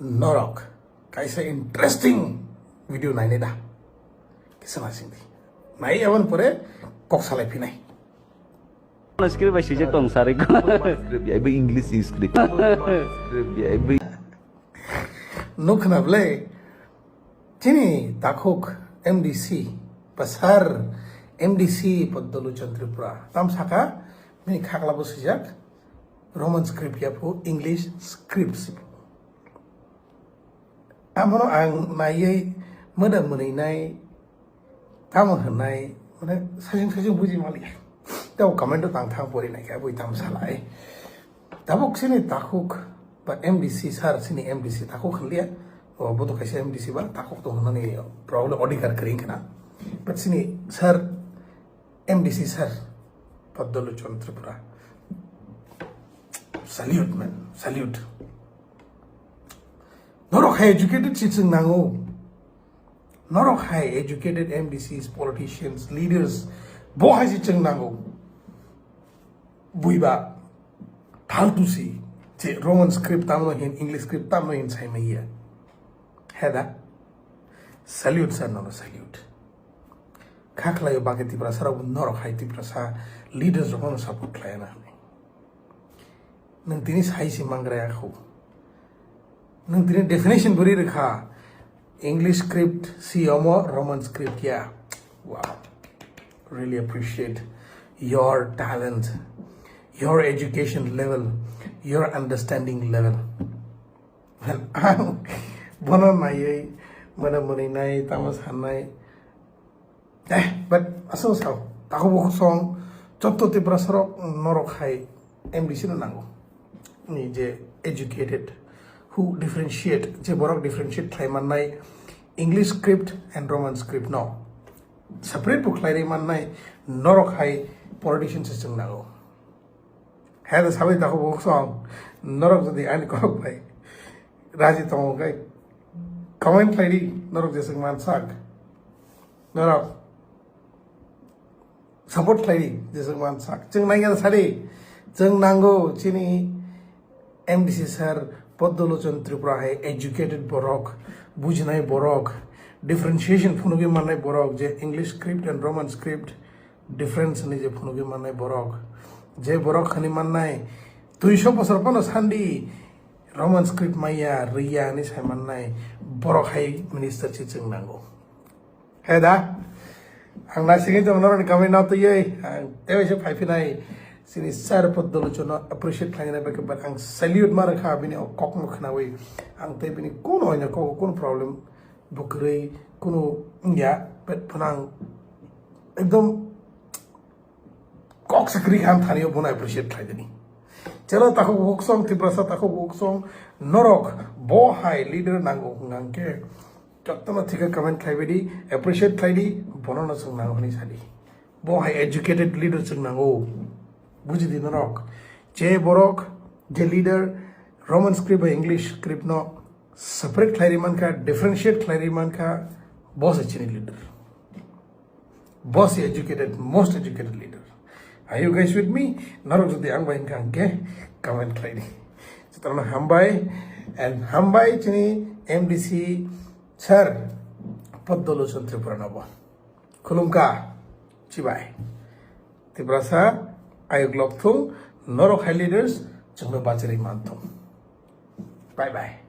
Norok. Kaisa interesting video naine da. Kisana singdi. Nai awan pore kok salai pinai. Script masih je tong sari ko. Script ya English script. Script ya Nuk na ble. Tini takok MDC pasar MDC Padma Lachan tripura. Tam Saka mini khakla bosijak Roman script ya po English scripts. Amono ang nai moda munai Tamo Kok mana sajing buji mali. Tahu comment tang pori nai ka bui tam salai. Tabuk sini takuk but MDC sar sini MDC takuk lihat. Oh betul kaisa MDC ba takuk to nani problem odikar kering kena. But sini sar MDC sar Padma Lachan tripura. Salute man, salute. Norok high educated citizens nango. Norok high educated MDCs, politicians, leaders. Bo high citizens nango. Buiba, Paltusi, Roman script tamno hin, English script tamno hin say maiya. Heda. Salute sir, no salute. Kakla yo bagay tipra sara Norok high tipra sa leaders roman support klaya na. Nang tinis high si mangraya ko. Nang tinis definition buri rekha. English script si omo Roman script ya. Wow. Really appreciate your talent, your education level, your understanding level. Well, bono nai mana muni nai tamas hanai. But aso sao. Tako bukok song chotto tipra sarok Norok high MDC na nango. Ni je educated who differentiate je borok differentiate klaiman nai English script and Roman script no separate book klaiman nai Norok high politician system nago had sabai ta ko song Norok jodi ani ko bhai raji tong gai comment klairi Norok jesang man sak Norok support klairi jesang man sak jeng nai ga sari jeng nango chini MDC sir Padma Lachan tripura hai educated borok bujnai borok differentiation phunugi manai borok je English script and Roman script difference ni je phunugi manai borok je borok khani manai 200 bosor pano sandi Roman script maya riya ni sai manai borok hai minister chi chung nango heda ang nasingi jong noron kami na to ye tewe se phai phinai sini sar Padma Lachan appreciate klangina ba but ang salute mara kha bini kok mo khna wei ang te bini kono ina ko kono problem bukrei kono ya but phanang ekdom kok sakri kham thani bona appreciate khlaideni chalo tako buk song tiprasa tako buk song Norok bo high leader nango ngangke jottona thika comment khlaibedi appreciate khlaidi bonona sung nango ni sadi bo high educated leader sung nango Bujidi Norok, J Borok, J leader, Roman script by English script no separate clariman ka differentiate clariman ka boss achini leader. Boss educated, most educated leader. Are you guys with me? Norok jodi ang bain kang ke comment clari. Setelah hambai and hambai chini MDC sir Padma Lachan tripura nabo. Kulumka chibai. Tibrasa Ayog Lok Thung, Norok high leaders, Chungme Bachari Manthung. Bye bye.